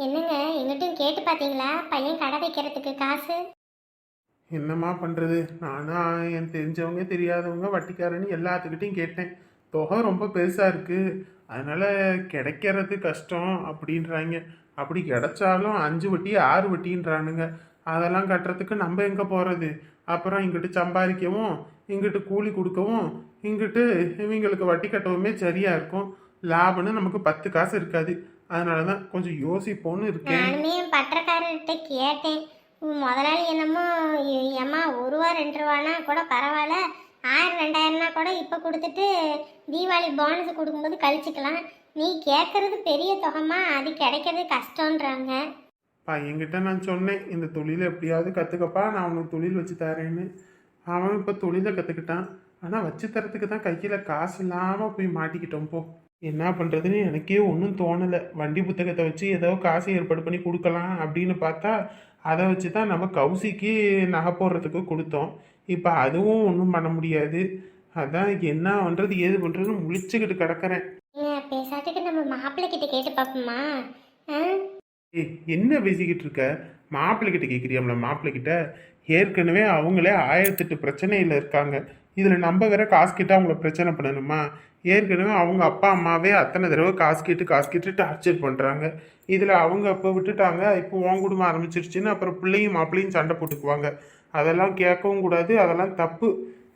என்னங்க எங்கிட்டும் கேட்டு பார்த்தீங்களா பையன் கடை வைக்கிறதுக்கு காசு? என்னம்மா பண்ணுறது? நானும் என் தெரிஞ்சவங்க தெரியாதவங்க வட்டிக்காரன்னு எல்லாத்துக்கிட்டையும் கேட்டேன். தொகை ரொம்ப பெருசாக இருக்குது, அதனால் கிடைக்கிறது கஷ்டம் அப்படின்றாங்க. அப்படி கிடைச்சாலும் 5 வட்டி 6 வட்டின்றானுங்க. அதெல்லாம் கட்டுறதுக்கு நம்ம எங்கே போகிறது? அப்புறம் இங்கிட்டு சம்பாதிக்கவும் இங்கிட்டு கூலி கொடுக்கவும் இங்கிட்டு இவங்களுக்கு வட்டி கட்டவுமே சரியாக இருக்கும். லாபம்னு நமக்கு 10 காசு இருக்காது. அதனால தான் கொஞ்சம் யோசிப்போன்னு இருக்கேன். நானுமே என் பட்டக்காரர்கிட்ட கேட்டேன். முதலாளி என்னமோ ஏம்மா 1 ரூபா 2 ரூபானா கூட பரவாயில்ல, 1000 2000னா கூட இப்போ கொடுத்துட்டு தீபாவளி போனஸ் கொடுக்கும்போது கழிச்சுக்கலாம். நீ கேட்கறது பெரிய தொகைமா, அது கிடைக்கிறது கஷ்டன்றாங்க. என்கிட்ட நான் சொன்னேன், இந்த தொழிலை எப்படியாவது கற்றுக்கப்பா, நான் உனக்கு தொழில் வச்சு தரேன்னு. அவன் இப்போ தொழிலை கற்றுக்கிட்டான். ஆனால் வச்சு தரத்துக்கு தான் கையில் காசு இல்லாமல் போய் மாட்டிக்கிட்டோம். போ, என்ன பண்ணுறதுன்னு எனக்கே ஒன்றும் தோணலை. வண்டி புத்தகத்தை வச்சு ஏதோ காசு ஏற்பாடு பண்ணி கொடுக்கலாம் அப்படின்னு பார்த்தா, அதை வச்சு தான் நம்ம கௌசிக்கு நகை போடுறதுக்கு கொடுத்தோம். இப்போ அதுவும் ஒன்றும் பண்ண முடியாது. அதான் என்ன பண்ணுறது ஏது பண்ணுறதுன்னு முழிச்சுக்கிட்டு கிடக்கிறேன். பேசாட்டுக்கு நம்ம மாப்பிள்ளை கிட்ட கேட்டு பார்ப்போமா? ஏய், என்ன பேசிக்கிட்டு இருக்க? மாப்பிள்ளைகிட்ட கேட்குறியாம்ல? மாப்பிள்ளைகிட்ட ஏற்கனவே அவங்களே 1008 பிரச்சனையில் இருக்காங்க. இதில் நம்ம வேற காசு கேட்டு அவங்கள பிரச்சனை பண்ணணுமா? ஏற்கனவே அவங்க அப்பா அம்மாவே அத்தனை தடவை காசு கேட்டு டார்ச்சர் பண்ணுறாங்க. இதில் அவங்க அப்போ விட்டுட்டாங்க, இப்போ உன் குடும்பம் ஆரம்பிச்சிருச்சுன்னு அப்புறம் பிள்ளையும் மாப்பிள்ளையும் சண்டை போட்டுக்குவாங்க. அதெல்லாம் கேட்கவும் கூடாது, அதெல்லாம் தப்பு.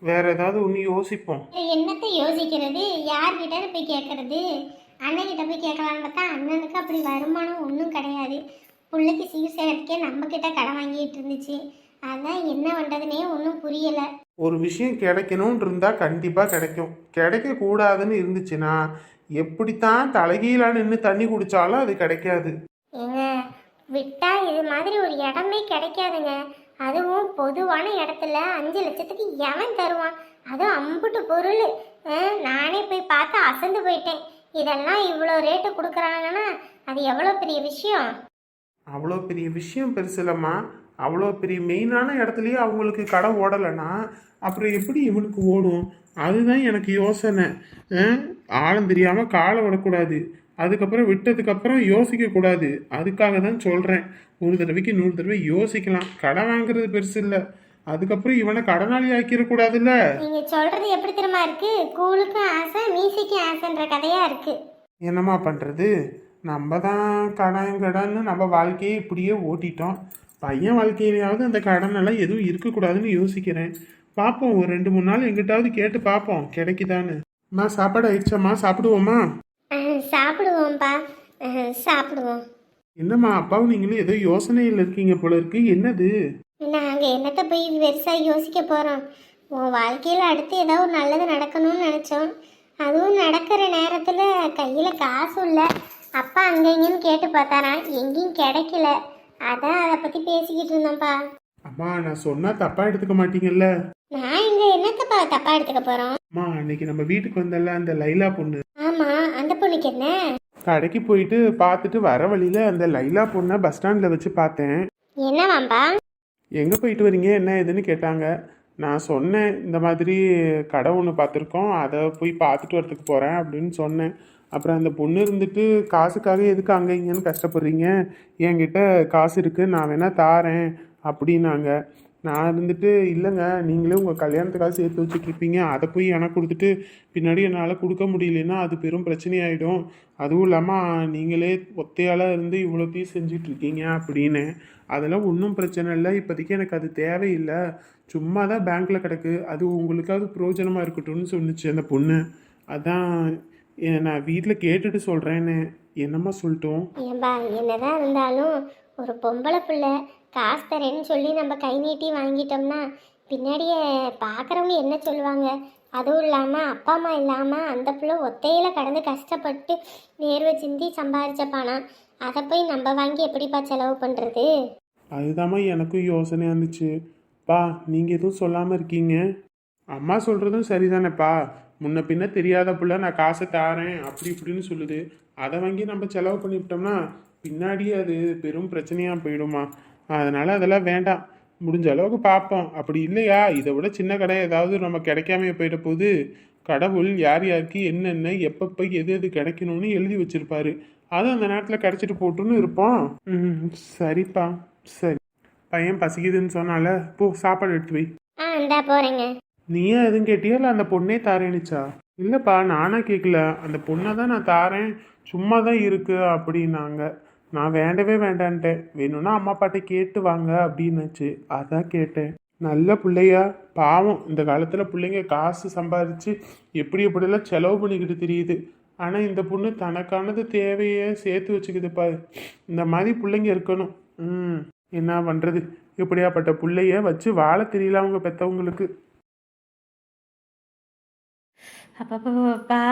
வேற ஏதாவது ஒன்று யோசிப்போம். என்னத்தை யோசிக்கிறது? யார்கிட்ட போய் கேட்கறது? அண்ணன்கிட்ட போய் கேட்கலான்னு பார்த்தா அண்ணனுக்கு அப்படி வருமானம் ஒன்றும் கிடையாது. பிள்ளைக்கு சீர் செய்யறதுக்கே நம்ம கிட்ட கடன் வாங்கிட்டு இருந்துச்சு. அதான் என்ன பண்ணுறதுனே ஒன்றும் புரியலை. ஒரு விஷயம் கிடைக்கணும்னு இருந்தால் கண்டிப்பாக கிடைக்கும். கிடைக்கக்கூடாதுன்னு இருந்துச்சுன்னா எப்படித்தான் தலைகீழாக நின்று தண்ணி குடித்தாலும் அது கிடைக்காது. ஏங்க, விட்டா இது மாதிரி ஒரு இடமே கிடைக்காதுங்க. அதுவும் பொதுவான இடத்துல 5 லட்சத்துக்கு எவன் தருவான்? அதுவும் அம்புட்டு பொருள். நானே போய் பார்த்து அசந்து போயிட்டேன். இதெல்லாம் இவ்வளோ ரேட்டு கொடுக்குறாங்கன்னா அது எவ்வளோ பெரிய விஷயம். அவ்வளோ பெரிய விஷயம் பெருசுலம்மா. அவ்வளோ பெரிய மெயினான இடத்துலையே அவங்களுக்கு கடை ஓடலைன்னா அப்புறம் எப்படி இவனுக்கு ஓடும்? அதுதான் எனக்கு யோசனை. ஆழம் தெரியாமல் காலை விடக்கூடாது, அதுக்கப்புறம் விட்டதுக்கப்புறம் யோசிக்கக்கூடாது. அதுக்காக தான் சொல்கிறேன். ஒரு தடவைக்கு 100 தடவை யோசிக்கலாம். கடன் வாங்குறது பெருசு இல்லை, அதுக்கப்புறம் இவனை கடனாளி ஆக்கிடக்கூடாதுல்ல. நீங்க சொல்றது எப்படி தெரியுமா இருக்கு? கூழுக்கும் ஆசை மீசைக்கும் ஆசைன்ற கதையா இருக்கு. என்னம்மா பண்ணுறது? நம்ம தான் கடன்னு நம்ம வாழ்க்கையை இப்படியே ஓட்டிட்டோம். பையன் வாழ்க்கையிலையாவது அந்த கடனெல்லாம் எதுவும் இருக்கக்கூடாதுன்னு யோசிக்கிறேன். பார்ப்போம், ஒரு 2-3 நாள் எங்கிட்டாவது கேட்டு பார்ப்போம் கிடைக்குதான்னு. அம்மா, சாப்பாடு ஆயிடுச்சாம்மா? சாப்பிடுவோமா? சாப்பிடுவோம்ப்பா, சாப்பிடுவோம். என்னம்மா, அப்பாவும் நீங்களும் ஏதோ யோசனையில் இருக்கீங்க போல இருக்கு. என்னது? நாங்கள் என்னத்தை போய் பெருசாக யோசிக்க போகிறோம்? உன் வாழ்க்கையில் அடுத்து ஏதோ ஒரு நல்லது நடக்கணும்னு நினச்சோம். அதுவும் நடக்கிற நேரத்தில் கையில் காசும் இல்லை. அப்பா அங்கே இங்கேன்னு கேட்டு பார்த்தாரான், எங்கேயும் கிடைக்கல. அதான் அதை பற்றி பேசிக்கிட்டு இருந்தோம்ப்பா. அம்மா, நான் சொன்னா தப்பா எடுத்துக்க மாட்டீங்கல்ல? நான் இங்கே என்னத்தப்பா தப்பாக எடுத்துக்க போகிறோம்? அம்மா, அன்னைக்கு நம்ம வீட்டுக்கு வந்தல அந்த லைலா பொண்ணு. ஆமாம், அந்த பொண்ணுக்கு என்ன? கடைக்கு போயிட்டு பார்த்துட்டு வர வழியில அந்த லைலா பொண்ணை பஸ் ஸ்டாண்டில் வச்சு பார்த்தேன். என்னவாம்பா? எங்கே போயிட்டு வரீங்க என்ன ஏதுன்னு கேட்டாங்க. நான் சொன்னேன், இந்த மாதிரி கடை ஒன்று பார்த்துருக்கோம், அதை போய் பார்த்துட்டு வரதுக்கு போகிறேன் அப்படின்னு சொன்னேன். அப்புறம் அந்த பொண்ணு இருந்துட்டு, காசுக்காக எதுக்கு அங்கே இங்கேன்னு கஷ்டப்படுறீங்க, என்கிட்ட காசு இருக்குது, நான் வேணா தாரேன் அப்படின்னாங்க. நான் இருந்துட்டு, இல்லைங்க, நீங்களே உங்கள் கல்யாணத்துக்காக சேர்த்து வச்சுட்ருப்பீங்க, அதை போய் எனக்கு கொடுத்துட்டு பின்னாடி என்னால் கொடுக்க முடியலன்னா அது பெரும் பிரச்சனையாயிடும். அதுவும் இல்லாமல் நீங்களே ஒத்தையால் இருந்து இவ்வளோத்தையும் செஞ்சிட்ருக்கீங்க அப்படின்னு. அதெல்லாம் ஒன்றும் பிரச்சனை இல்லை, இப்போதைக்கு எனக்கு அது தேவையில்லை, சும்மா தான் பேங்க்கில் கிடக்கு, அது உங்களுக்காவது பிரயோஜனமாக இருக்கட்டும்னு சொன்னிச்சு அந்த பொண்ணு. அதான் நான் வீட்டில் கேட்டுட்டு சொல்கிறேன்னு. என்னம்மா சொல்லிட்டோம்? ஏன்பா, என்னதான் இருந்தாலும் ஒரு பொம்பளை பிள்ளை காசு தரேன்னு சொல்லி நம்ம கை நீட்டி வாங்கிட்டோம்னா பின்னாடியே பார்க்குறவங்க என்ன சொல்லுவாங்க? அதுவும் இல்லாமல் அப்பா அம்மா இல்லாமல் அந்த பிள்ளை ஒத்தையில் கடந்து கஷ்டப்பட்டு நேர்வை சிந்தி சம்பாரிச்ச பணம், அதை போய் நம்ம வாங்கி எப்படிப்பா செலவு பண்ணுறது? அதுதாம்மா எனக்கும் யோசனையாக இருந்துச்சு. பா, நீங்கள் எதுவும் சொல்லாமல் இருக்கீங்க. அம்மா சொல்கிறதும் சரிதானேப்பா. முன்ன பின்ன தெரியாத பிள்ளை நான் காசை தாரேன் அப்படி இப்படின்னு சொல்லுது, அதை வாங்கி நம்ம செலவு பண்ணிவிட்டோம்னா பின்னாடி அது பெரும் பிரச்சனையாக போயிடுமா. அதனால் அதெல்லாம் வேண்டாம், முடிஞ்ச அளவுக்கு பார்ப்போம். அப்படி இல்லையா, இதை விட சின்ன கடை ஏதாவது நம்ம கிடைக்காம போயிட்ட போது கடவுள் யார் யாருக்கு என்னென்ன எப்பப்போ எது எது கிடைக்கணும்னு எழுதி வச்சுருப்பாரு. அதுவும் அந்த நேரத்தில் கிடச்சிட்டு போட்டுன்னு இருப்போம். ம், சரிப்பா. சரி, பையன் பசிக்குதுன்னு சொன்னால போ சாப்பாடு எடுத்து வை. இந்தா போகிறேங்க. நீயே எதுவும் கேட்டியா இல்லை அந்த பொண்ணே தாரேனுச்சா? இல்லைப்பா, நானா கேட்கல, அந்த பொண்ணை தான் நான் தாரேன், சும்மா தான் இருக்கு அப்படின்னாங்க. நான் வேண்டவே வேண்டான்ட்டேன். வேணும்னா அம்மா அப்பாட்ட கேட்டு வாங்க அப்படின்னுச்சு, அதான் கேட்டேன். நல்ல பிள்ளையா, பாவம் இந்த காலத்தில் பிள்ளைங்க காசு சம்பாதிச்சு எப்படி எப்படியெல்லாம் செலவு பண்ணிக்கிட்டு தெரியுது. ஆனால் இந்த பொண்ணு தனக்கானது தேவையே சேர்த்து வச்சுக்குதுப்பா. இந்த மாதிரி பிள்ளைங்க இருக்கணும். ம், என்ன பண்ணுறது, இப்படியாப்பட்ட பிள்ளைய வச்சு வாழ தெரியல அவங்க பெற்றவங்களுக்கு. அப்பப்பா,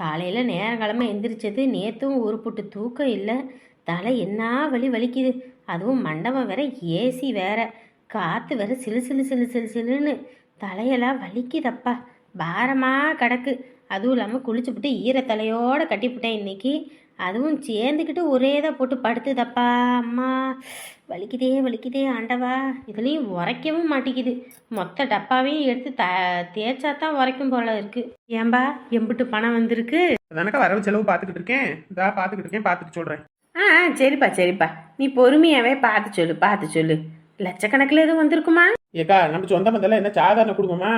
காலையில் நேரங்கிழமை எந்திரிச்சது, நேற்றும் ஒரு புட்டு தூக்கம் இல்லை. தலை என்ன வலிக்குது. அதுவும் மண்டபம் வேற, ஏசி வேற, காற்று வேற சிலு சிலு சிலு சிலு சிலுன்னு தலையெல்லாம் வலிக்குதப்பா. பாரமாக கிடக்கு. அதுவும் இல்லாமல் குளிச்சுப்புட்டு ஈரத்தலையோடு கட்டிவிட்டேன் இன்னைக்கு. அதுவும் சேர்ந்துக்கிட்டு ஒரே தான் போட்டு படுத்துதப்பா. அம்மா வலிக்குதே ஆண்டவா. இதுலேயும் உரைக்கவும் மாட்டேங்குது. மொத்த டப்பாவையும் எடுத்து தேய்ச்சா தான் உரைக்கும் போல இருக்கு. ஏன்பா எம்பிட்டு பணம் வந்திருக்கு? அதானக்கா வரவு செலவு பார்த்துக்கிட்டு இருக்கேன். இதா பார்த்துக்கிட்டு இருக்கேன், பார்த்துட்டு சொல்கிறேன். சரிப்பா, நீ பொறுமையாவே பார்த்து சொல்லு. லட்சக்கணக்கில் எதுவும் வந்திருக்குமா? ஏக்கா, நம்ம சொந்த பந்தெல்லாம் என்ன சாதாரண குடும்பமா?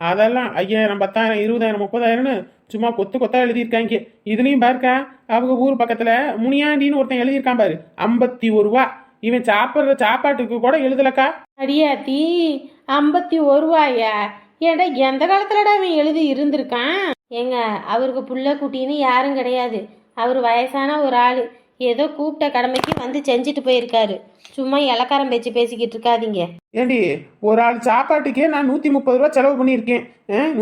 அதெல்லாம் 5000 10,000 20,000 30,000ன்னு சும்மா கொத்தா எழுதியிருக்காங்க. இதுலயும் பாருக்கா, அவங்க ஊர் பக்கத்துல முனியாண்டின்னு ஒருத்தன் எழுதியிருக்கான் பாரு, 51 ரூபா. இவன் சாப்பிட்ற சாப்பாட்டுக்கு கூட எழுதலக்கா. அடியாத்தி, 51 ரூபாயா? ஏன்டா எந்த காலத்துலடா அவன் எழுதி இருந்திருக்கான்? ஏங்க, அவருக்கு புள்ள குட்டின்னு யாரும் கிடையாது. அவர் வயசான ஒரு ஆள். ஏதோ கூப்பிட்ட கடமைக்கு வந்து செஞ்சுட்டு போயிருக்காரு. சும்மா இலக்காரம் பேசிக்கிட்டு இருக்காதீங்க. ஏண்டி, ஒரு ஆள் சாப்பாட்டுக்கே நான் 130 ரூபா செலவு பண்ணியிருக்கேன்.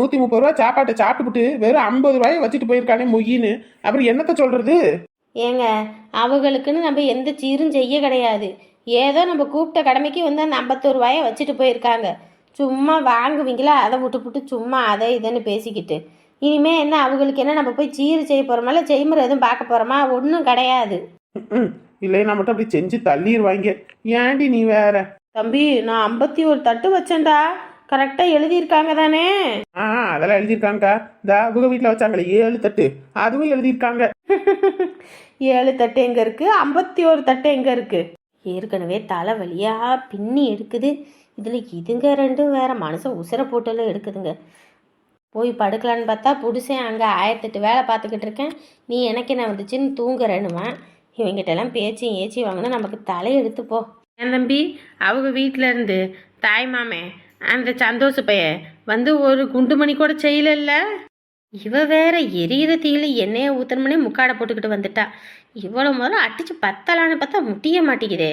130 ரூபா சாப்பாட்டை சாப்பிட்டுவிட்டு வெறும் 50 ரூபாயை வச்சுட்டு போயிருக்கானே மொய்யின்னு, அப்புறம் என்னத்த சொல்றது? ஏங்க, அவங்களுக்குன்னு நம்ம எந்த சீரும் செய்ய கிடையாது. ஏதோ நம்ம கூப்பிட்ட கடமைக்கு வந்து அந்த 51 ரூபாயை வச்சுட்டு போயிருக்காங்க. சும்மா வாங்குவீங்களா, அதை விட்டு சும்மா அதை இதுன்னு பேசிக்கிட்டு. இனிமே என்ன அவங்களுக்கு என்ன, நம்ம போய் சீரு செய்ய போகிறோமா இல்லை செய்முறை எதுவும் பார்க்க போகிறோமா? ஒன்றும் கிடையாது. இல்லைன்னா மட்டும் அப்படி செஞ்சு தள்ளிடுவாங்க. ஏண்டி நீ வேற? தம்பி, நான் 51 தட்டு வச்சேன்டா. கரெக்டாக எழுதியிருக்காங்க தானே? அதெல்லாம் எழுதியிருக்காங்கக்கா. இந்த அவங்க வீட்டில் வச்சாங்களே 7 தட்டு, அதுவும் எழுதியிருக்காங்க. 7 தட்டு எங்கே இருக்குது? 51 தட்டு எங்கே இருக்குது? ஏற்கனவே தலை வலியாக பின்னி எடுக்குது. இதில் இதுங்க ரெண்டும் வேற மனுஷன் உசுரை போட்டெல்லாம் எடுக்குதுங்க. போய் படுக்கலான்னு பார்த்தா புதுசேன் அங்கே 1008 வேலை பார்த்துக்கிட்டு இருக்கேன். நீ எனக்கு என்ன வந்துச்சுன்னு தூங்குறேன்னுவான். இவங்கிட்டெல்லாம் பேச்சு ஏச்சி வாங்கினா நமக்கு தலையெடுத்துப்போ. என் தம்பி, அவங்க வீட்டில் இருந்து தாய் மாமே அந்த சந்தோஷ பைய வந்து ஒரு குண்டுமணி கூட செய்யல. இவ வேற எரியிற தீயில எண்ணெயை ஊத்தணும்னே முக்காடை போட்டுக்கிட்டு வந்துட்டா. இவ்வளோ முதல்ல அடிச்சு பத்தலான்னு பார்த்தா முட்டிய மாட்டேங்குதே.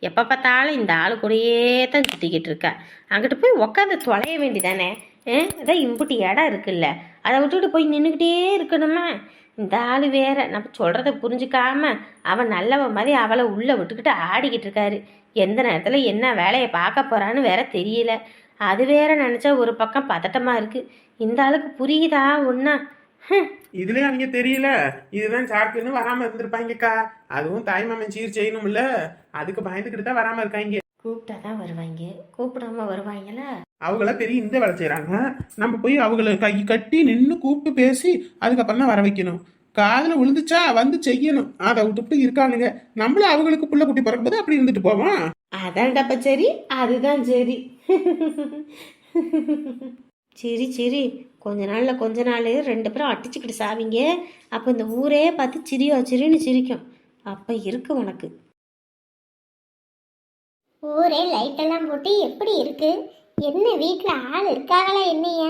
எப்போ பார்த்தாலும் இந்த ஆள் கூடயே தான் சுற்றிக்கிட்டு இருக்கா. அங்கிட்டு போய் உக்காந்து தொலைய வேண்டிதானே. அதான் இம்புட்டி இடம் இருக்குல்ல, அதை விட்டுட்டு போய் நின்றுக்கிட்டே இருக்கணுமா? இந்த ஆள் வேற நம்ம சொல்கிறத புரிஞ்சுக்காம அவன் நல்லவ மாதிரி அவளை உள்ளே விட்டுக்கிட்டு ஆடிக்கிட்டு இருக்காரு. எந்த நேரத்தில் என்ன வேலையை பார்க்க போகிறான்னு வேற தெரியல. அது வேற நினச்சா ஒரு பக்கம் பதட்டமாக இருக்குது. இந்த ஆளுக்கு புரியுதா ஒன்றா? இதுலயே அவங்க தெரியல, இதுதான் சாக்குன்னு வராமல் இருந்திருப்பாங்கக்கா. அதுவும் தாய் மாமன் சீர் செய்யணும்ல, அதுக்கு பயந்துக்கிட்டு தான் வராமல் இருக்காங்க. கூப்பிட்டா தான் வருவாங்க, கூப்பிடாம வருவாங்களா? அவங்கள பெரிய இந்த வேலை செய்கிறாங்க. நம்ம போய் அவங்கள கை கட்டி நின்று கூப்பிட்டு பேசி அதுக்கப்புறம் தான் வர வைக்கணும். காதில் விழுந்துச்சா வந்து செய்யணும். அதை விட்டுவிட்டு இருக்கானுங்க. நம்மளும் அவங்களுக்கு புள்ள குட்டி பிறக்கும்போது அப்படி இருந்துட்டு போவோம். அதான்டாப்ப சரி, அதுதான் சரி. சரி, கொஞ்ச நாள் 2 பேரும் அடிச்சுக்கிட்டு சாவிங்க. அப்போ இந்த ஊரே பார்த்து சிரின்னு சிரிக்கும். அப்போ இருக்கு உனக்கு. ஊரே லைட்டெல்லாம் போட்டு எப்படி இருக்கு? என்ன வீட்டில் ஆள் இருக்காங்களா என்னையா?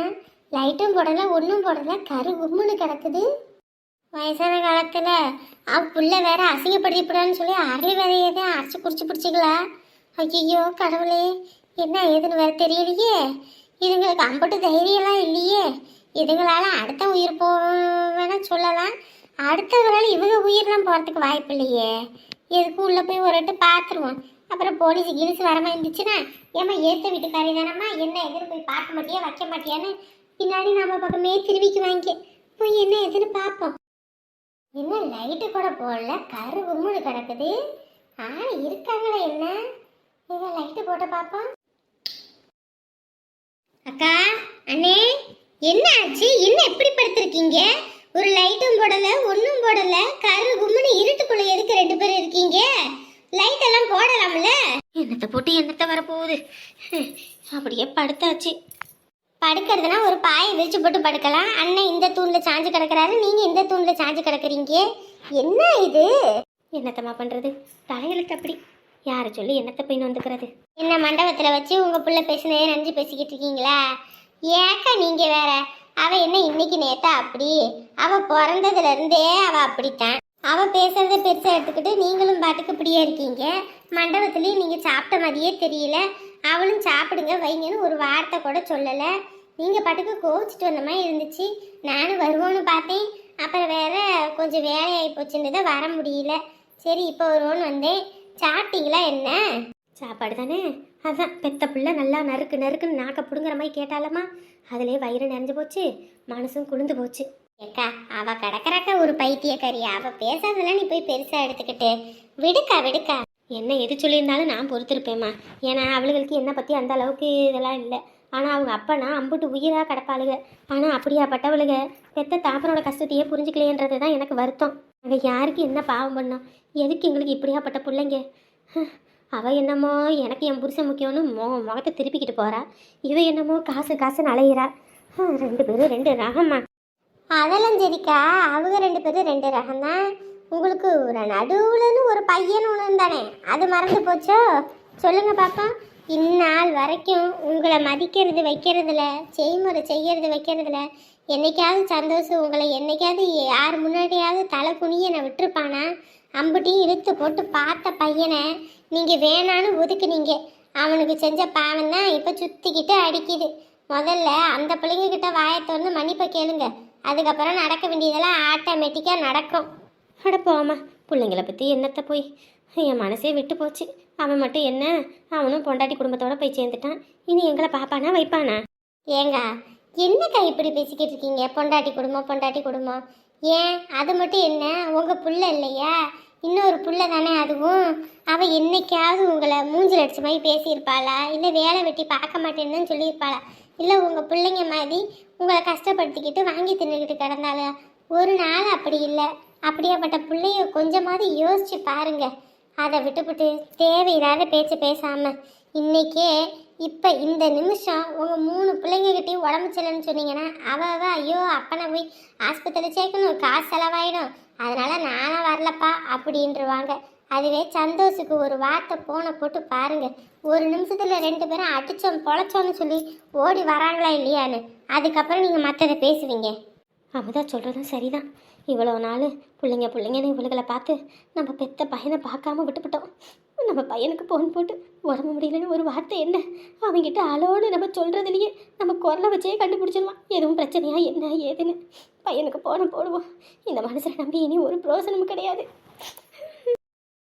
லைட்டும் போடலை, ஒன்றும் போடலை, கரு கும்முன்னு கிடக்குது. வயசான காலத்தில் அவன் புள்ள வேற அசிங்கப்படுத்திப்படான்னு சொல்லி அரளி விதையை தான் அரைச்சி பிடிச்சிக்கலா. ஐயோ கடவுளே, என்ன ஏதுன்னு வேற தெரியலையே. இதுங்களுக்கு அம்பட்டு தைரியம்லாம் இல்லையே. இதுங்களால அடுத்த உயிர் போவேன்னா சொல்லலாம், அடுத்தவரால் இவங்க உயிரெலாம் போகிறதுக்கு வாய்ப்பு இல்லையே. எதுக்கு உள்ளே போய் ஒரு வாட்டி பார்த்துருவோம். அப்புறம் போலீஸ் கீழ்ஸ் வரமா இருந்துச்சுன்னா, ஏமா ஏற்ற வீட்டுக்காரி தானம்மா, என்ன எதுன்னு போய் பார்க்க மாட்டியா வைக்க மாட்டியான்னு பின்னாடி நம்ம பக்கமே திருவிக்கு வாங்கி போய் என்ன எதுன்னு பார்ப்போம். என்ன லைட்டு கூட போடல, கரு கும்முன்னு கிடக்குது. ஆள் இருக்காங்களா என்ன? இதை லைட்டு போட்டு பார்ப்போம். அக்கா, அண்ணே, என்ன ஆச்சு? என்ன எப்படி படுத்திருக்கீங்க? ஒரு லைட்டும் போடல ஒன்றும் போடல, கரு கும்முன்னு இருட்டுக்குள்ள எதுக்கு 2 பேரும் இருக்கீங்க? லைட் எல்லாம் போடலாம்ல. என்னத்தை போட்டு என்னத்தை வரப்போகுது. அப்படியே படுத்தாச்சு. படுக்கிறதுனா ஒரு பாயை விரிச்சு போட்டு படுக்கலாம். அண்ணன் இந்த தூண்ல சாஞ்சு கிடக்குறாரு, நீங்க இந்த தூண்ல சாஞ்சு கிடக்குறீங்க. என்ன இது? என்னத்தம்மா பண்றது? தலையெழுத்து அப்படி. யாரை சொல்லி என்னத்தை போய் வந்துக்கிறது? என்ன மண்டபத்துல வச்சு உங்க புள்ள பேசினே நஞ்சு பேசிக்கிட்டு இருக்கீங்களா? ஏக்கா நீங்க வேற. அவ என்ன இன்னைக்கு நேத்தா அப்படி? அவ பிறந்ததுல இருந்தே அவ அப்படித்தான். அவ பேசுறத பெருசா எடுத்துக்கிட்டு நீங்களும் பாட்டுக்கு இப்படியே இருக்கீங்க. மண்டபத்துலயும் நீங்க சாப்பிட்ட மாதிரியே தெரியல. அவளும் சாப்பிடுங்க வைங்கன்னு ஒரு வார்த்தை கூட சொல்லலை. நீங்கள் பாட்டுக்கு கோவிச்சிட்டு வந்த மாதிரி இருந்துச்சு. நானும் வருவோன்னு பார்த்தேன். அப்புறம் வேற கொஞ்சம் வேலையாகி போச்சுன்னு தான் வர முடியல. சரி இப்போ வருவோன்னு வந்தேன். சாப்பிட்டீங்களா? என்ன சாப்பாடு தானே? அதான் பெத்த பிள்ளை நல்லா நறுக்கு நறுக்குன்னு நாக்க பிடுங்குற மாதிரி கேட்டாலம்மா, அதுலேயே வயிறு நிறைஞ்சு போச்சு, மனசும் குளிர்ந்து போச்சு. ஏக்கா அவ கிடக்குறாக்கா ஒரு பைத்தியக்காரி. அவ பேசாதெல்லாம் நீ போய் பெருசா எடுத்துக்கிட்டு விடுக்கா விடுக்கா. என்ன எது சொல்லியிருந்தாலும் நான் பொறுத்திருப்பேம்மா. ஏன்னா அவளுகளுக்கு என்னை பற்றி அந்த அளவுக்கு இதெல்லாம் இல்லை. ஆனால் அவங்க அப்பனா அம்புட்டு உயிராக கிடப்பாளுக. ஆனால் அப்படியாப்பட்டவளுக பெத்த தாப்பனோட கஷ்டத்தையே புரிஞ்சுக்கலையன்றது தான் எனக்கு வருத்தம். அவள் யாருக்கு என்ன பாவம் பண்ணோம்? எதுக்கு எங்களுக்கு இப்படியாப்பட்ட பிள்ளைங்க? அவள் என்னமோ எனக்கு என் புருஷன் முக்கியம்னு முகத்தை திருப்பிக்கிட்டு போகிறா. இவ என்னமோ காசு காசுன்னு அலையிறா. 2 பேரும் 2 ரகம்மா. அதெல்லாம் சரிக்கா, அவங்க 2 பேரும் 2 ரகம்தான். உங்களுக்கு ஒரு நடுவுலன்னு ஒரு பையன் ஒன்று தானே, அது மறந்து போச்சோ? சொல்லுங்க பாப்பா. இந்நாள் வரைக்கும் உங்களை மதிக்கிறது வைக்கிறதுல, செய்முறை செய்யறது வைக்கிறதுல என்னைக்காவது சந்தோஷம் உங்களை என்னைக்காவது யார் முன்னாடியாவது தலை குனிய நான் விட்டுருப்பானா? அம்புட்டியும் இழுத்து போட்டு பார்த்த பையனை நீங்கள் வேணான்னு ஒதுக்குனீங்க. அவனுக்கு செஞ்ச பாவம் தான் இப்போ சுற்றிக்கிட்டு அடிக்குது. முதல்ல அந்த பிள்ளைங்கக்கிட்ட வாயை திறந்து மன்னிப்பை கேளுங்க. அதுக்கப்புறம் நடக்க வேண்டியதெல்லாம் ஆட்டோமேட்டிக்காக நடக்கும். அடப்போம்மா, பிள்ளைங்களை பற்றி என்னத்தை போய் என் மனசே விட்டு போச்சு. அவன் மட்டும் என்ன, அவனும் பொண்டாட்டி குடும்பத்தோடு போய் சேர்ந்துட்டான். இனி எங்களை பாப்பானா வைப்பானா? ஏங்க என்னக்கா இப்படி பேசிக்கிட்டு இருக்கீங்க? பொண்டாட்டி குடும்பம் பொண்டாட்டி குடும்பம். ஏன் அது மட்டும் என்ன உங்கள் புள்ள இல்லையா? இன்னொரு புள்ள தானே அதுவும். அவள் என்னைக்காவது உங்களை மூஞ்சில் அடிச்ச மாதிரி பேசியிருப்பாளா? இல்லை வேலை வெட்டி பார்க்க மாட்டேன்னு சொல்லியிருப்பாளா? இல்லை உங்கள் பிள்ளைங்க மாதிரி உங்களை கஷ்டப்படுத்திக்கிட்டு வாங்கி தின்னுக்கிட்டு கிடந்தாளா? ஒரு நாள் அப்படி இல்லை. அப்படியாப்பட்ட பிள்ளைய கொஞ்சமாவது யோசிச்சு பாருங்க. அதை விட்டுவிட்டு தேவையில்லாத பேச்சு பேசாம இன்னைக்கே இப்போ இந்த நிமிஷம் உங்கள் 3 பிள்ளைங்ககிட்டையும் உடம்பு சரியில்லைன்னு சொன்னீங்கன்னா அவ ஐயோ அப்பனை போய் ஆஸ்பத்திரியில் சேர்க்கணும், காசு செலவாயிடும், அதனால நானா வரலப்பா அப்படின்றவாங்க. அதுவே சந்தோஷுக்கு ஒரு வார்த்தை போனை போட்டு பாருங்க, ஒரு நிமிஷத்துல 2 பேரும் அடிச்சோம் பொழைச்சோன்னு சொல்லி ஓடி வராங்களா இல்லையான்னு. அதுக்கப்புறம் நீங்கள் மற்றதை பேசுவீங்க. அமுதா சொல்கிறதும் சரிதான். இவ்வளோ நாள் பிள்ளைங்கன்னு இவளுகளை பார்த்து நம்ம பெத்த பையனை பார்க்காம விட்டுவிட்டோம். நம்ம பையனுக்கு போன் போட்டு உடம்பு முடியலன்னு ஒரு வார்த்தை என்ன, அவங்ககிட்ட அலோன்னு நம்ம சொல்கிறதுலையே நம்ம குரலை வச்சே கண்டுபிடிச்சிடலாம் எதுவும் பிரச்சனையா என்ன ஏதுன்னு. பையனுக்கு போன போடுவோம். இந்த மனுஷனை நம்பி இனி ஒரு பிரோசனமும் கிடையாது.